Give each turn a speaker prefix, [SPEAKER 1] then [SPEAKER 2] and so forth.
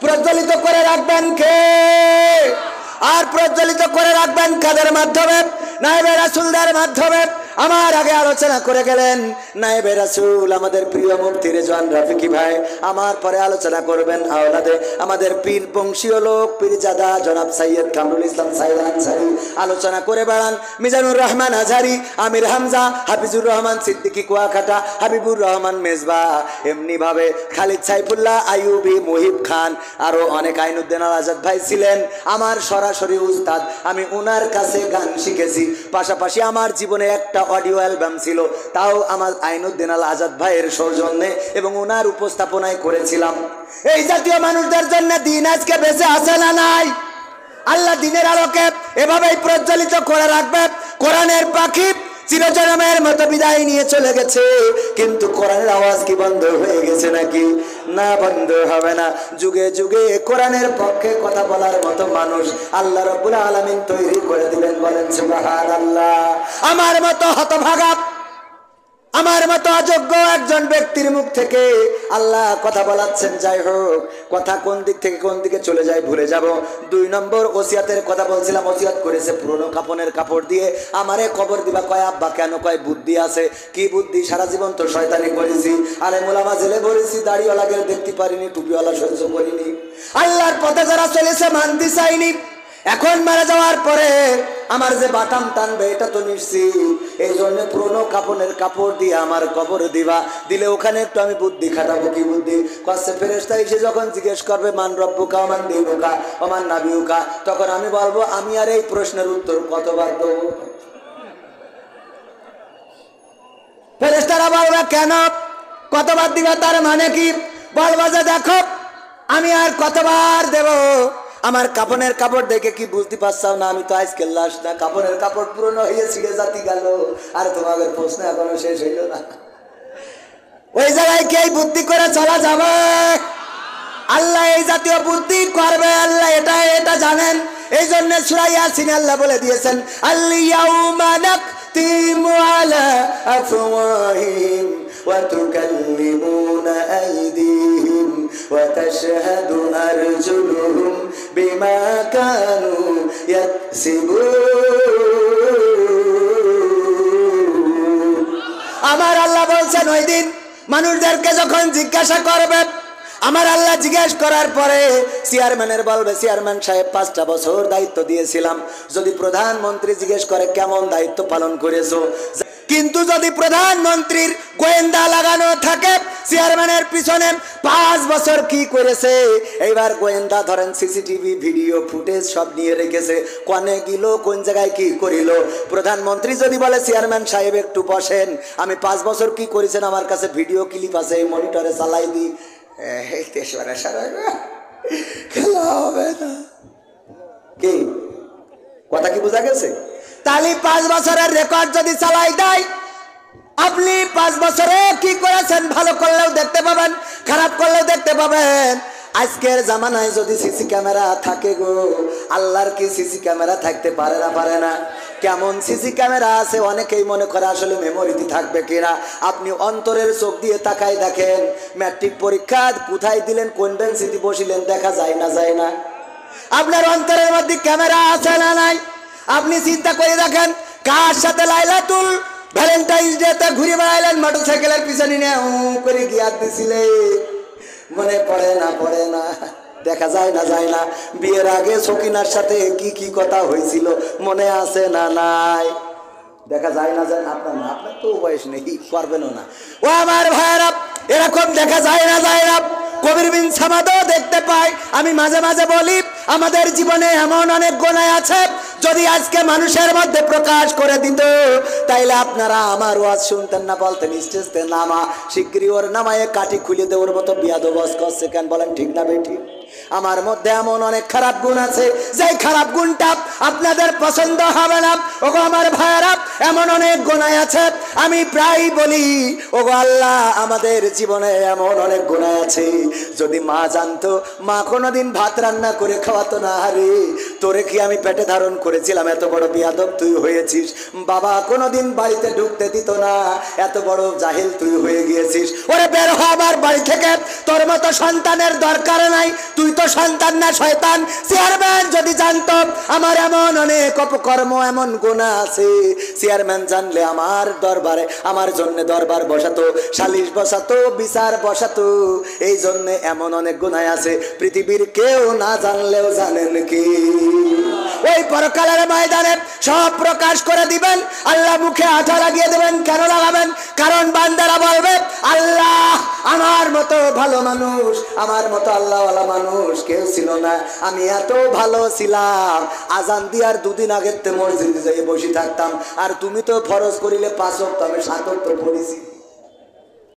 [SPEAKER 1] প্রজ্বলিত করে রাখবেন কে? আর প্রজ্বলিত করে রাখবেন কাদের মাধ্যমে? নায়েবে রাসূলদের মাধ্যমে। আমার আগে আলোচনা করে গেলেন নায়েবে রাসূল আমাদের প্রিয় মুফতি রেজওয়ান রাফিকি ভাই। আমার পরে আলোচনা করবেন আওলাদে আমাদের পীর বংশীয় লোক পীরজাদা জনাব সৈয়দ কামরুল ইসলাম সাইদ আনসারী। আলোচনা করে বেড়ান মিজানুর রহমান আজহারি, আমির হামজা, হাফিজুর রহমান সিদ্দিকী কুয়াকাটা, হাবিবুর রহমান মেজবা, এমনি ভাবে খালিদ সাইফুল্লাহ আইয়ুবী, মুহিব খান, আরো অনেক আইনুদ্দিন আল আজাদ ভাই ছিলেন আমার সরাসরি উস্তাদ। আমি ওনার কাছে গান শিখেছি, পাশাপাশি আমার জীবনে একটা অডিও অ্যালবাম ছিল, তাও আমার আইনুদ্দিন আল আজাদ ভাইয়ের সৌজন্যে এবং ওনার উপস্থাপনায় করেছিলাম। এই জাতীয় মানুষদের জন্য দিন আজকে বেঁচে আছে না নাই? আল্লাহ দিনের আলোকে এভাবেই প্রজ্বলিত করে রাখবে। কোরআনের পাখি চিরজনমের মতো বিদায় নিয়ে চলে গেছে, কিন্তু কোরআনের আওয়াজ কি বন্ধ হয়ে গেছে নাকি? না, বন্ধ হবে না। যুগে যুগে কোরআনের পক্ষে কথা বলার মতো মানুষ আল্লাহ রাব্বুল আলামিন তৈরি করে দিবেন। বলেন সুবহানাল্লাহ। আমার মতো হতভাগা, আমার মতো অযোগ্য একজন ব্যক্তির মুখ থেকে আল্লাহ কথা বলাচ্ছেন। যাই হোক, কথা কোন দিক থেকে কোন দিকে চলে যায় ভুলে যাব। 2 নম্বর ওসিয়াতের কথা বলছিলাম। ওসিয়াত করেছে পুরনো কাপনের কাপড় দিয়ে আমারে কবর দিবা। কয় আব্বা কেন? কয় বুদ্ধি আছে। কি বুদ্ধি? সারা জীবন তো শয়তানি করেছি, আলেম ওলামা জেলে ভরেছি, দাড়িওয়ালাকে দেখতে পারিনি, টুপিওয়ালা সহ্য করিনি, আল্লাহর পথে যারা চলেছে মানতে চাইনি। এখন মারা যাওয়ার পরে আমার যে বাটাম টানবে এটা তো নিশ্চিত। এই জন্য পুরনো কাপনের কাপড় দিয়ে আমার কবর দিবা। দিলে ওখানে একটু আমি বুদ্ধি খাটাবো। কি বুদ্ধি? কচ্ছে ফেরেশতা এসে যখন জিজ্ঞেস করবে মান রব্বুকা ওমান দীনুকা ওমান নাবিয়ুকা, তখন আমি বলবো আমি আর এই প্রশ্নের উত্তর কতবার দেবো? ফেরেশতারা বলবে কেন কতবার দিবা? তার মানে কি? বলবো যে দেখো আমি আর কতবার দেব? আমার কাপনের কাপড় দেখে কি বুঝতে পারছাও না? আমি তো আজকে লাশ না, কাপনের কাপড় পুরনো হয়ে ছিঁড়ে জাতি গেল, আর তোমাদের প্রশ্ন এখনো শেষ হইল না। ওই জায়গায় কি এই বুদ্ধি করে চলা যাবে? আল্লাহ এই জাতীয় বুদ্ধি করবে, আল্লাহ এটা জানেন। এই জন্য সূরা ইয়াসিনে আল্লাহ বলে দিয়েছেন আল-ইয়াউমা নাখতিমু আলা আফওয়াহিহিম ওয়া তুকাল্লিমুনা আইদিহিম ওয়া তাশহাদু আরজুলুহুম বিমা কানু ইয়াকসিবুন। আমার আল্লাহ বলছেন ওই দিন মানুষদেরকে যখন জিজ্ঞাসা করবে, আমার আল্লাহ জিজ্ঞেস করার পরে চেয়ারম্যানের বলবে চেয়ারম্যান সাহেব 5টা বছর দায়িত্ব দিয়েছিলাম। যদি প্রধানমন্ত্রী জিজ্ঞেস করে কেমন দায়িত্ব পালন করেছো, কিন্তু যদি প্রধানমন্ত্রীর গোয়েন্দা লাগানো থাকে চেয়ারম্যানের পিছনে 5 বছর কি করেছে, এইবার গোয়েন্দা ধরেন সিসিটিভি ভিডিও ফুটেজ সব নিয়ে রেখেছে, কোনে গেল কোন জায়গায় কি করিল। প্রধানমন্ত্রী যদি বলে চেয়ারম্যান সাহেব একটু বসেন, আমি 5 বছর কি করেছেন আমার কাছে ভিডিও ক্লিপ আছে, মনিটরে চালাই দিই, খেলা হবে না। কি কথা কি বোঝা গেছে? তাহলে 5 বছরের রেকর্ড যদি চালাই দেয়, আপনি 5 বছরে কি করেছেন ভালো করলেও দেখতে পাবেন, খারাপ করলেও দেখতে পাবেন। আজকের জামানায় যদি সিসি ক্যামেরা থাকে গো, আল্লাহর কি সিসি ক্যামেরা থাকতে পারে না? পারে না। কেমন সিসি ক্যামেরা আছে অনেকেই মনে করে আসলে মেমোরিতে থাকবে কিনা। আপনি অন্তরের চোখ দিয়ে তাকাই দেখেন, ম্যাট্রিক পরীক্ষা কোথায় দিলেন, কোন বেঞ্চিতে বসিলেন, দেখা যায় না? যায় না? আপনার অন্তরের মধ্যে ক্যামেরা আছে না নাই? আপনি চিন্তা করে দেখেন, কার সাথে লাইলাতুল ভ্যালেন্টাইন্স ডেতে ঘুরে বেড়াইলেন মোটরসাইকেলের পিছনে নিয়ে করে গিয়া দিছিলে, মনে পড়ে না? পড়ে না? দেখা যায় না? যায় না? বিয়ের আগে সকিনার সাথে কি কি কথা হয়েছিল মনে আছে না? নাই? দেখা যায় না? যায় না? আপনার না, আপনার তো বয়স নেই, পারবেনও না। ও আমার ভাইয়েরা, এরকম দেখা যায় না? যায় না? কবির বিন সামাদও দেখতে পাই। আমি মাঝে মাঝে বলি আমাদের জীবনে এমন অনেক গুনাহ আছে, যদি আজকে মানুষের মধ্যে প্রকাশ করে দিত তাইলে আপনারা আমার ওয়াজ শুনতেন না, বলতেন স্টেজতে নামা শিগগিরই ওর নামায়ে কাঠি খুলে দেওয়ার মতো বিয়াদব ওয়াজ করছে কেন? বলেন ঠিক না বেঠিক? আমার মধ্যে এমন অনেক খারাপ গুণ আছে, যেই খারাপ গুণটা আপনাদের পছন্দ হবে না। ওগো আমার ভাইয়েরা, এমন অনেক গুনাহ আছে। আমি প্রায় বলি, ওগো আল্লাহ, আমাদের জীবনে এমন অনেক গুনাহ আছে, যদি মা জানতো, মা কোনোদিন ভাত রান্না করে খাওয়াতো না। আরে তোরে কি আমি পেটে ধারণ করেছিলাম, এত বড় বিয়াদব তুই হয়েছিস। বাবা কোনোদিন বাড়িতে ঢুকতে দিত না, এত বড় জাহিল তুই হয়ে গিয়েছিস। ওরে বের হ আমার বাড়ি থেকে, তোর মতো সন্তানের দরকার নাই, তুই তো সন্তান না শয়তান। চেয়ারম্যান যদি জানতো আমার এমন অনেক অপকর্ম, এমন গুনাহ আছে, চেয়ারম্যান জানলে আমার দরবারে আমার জন্য দরবার বসাতো, সালিশ বসাতো, বিচার বসাতো। এই জন্য এমন অনেক গুনাহ আছে পৃথিবীর কেউ না জানলেও জানেন কি। ওই পরকালের ময়দানে সব প্রকাশ করে দিবেন, আল্লাহ মুখে আঠা লাগিয়ে দেবেন। কেন লাগাবেন? কারণ বান্দারা বলবে, আল্লাহ আমার মতো ভালো মানুষ, আমার মতো আল্লাহওয়ালা মানুষ কেউ ছিল না, আমি এত ভালো ছিলাম, আজান দিয়ার দুদিন আগের মসজিদে যাই বসে থাকতাম, আর তুমি তো ফরজ করিলে 5 ওয়াক্ত, আমি 7 ওয়াক্ত পড়েছি।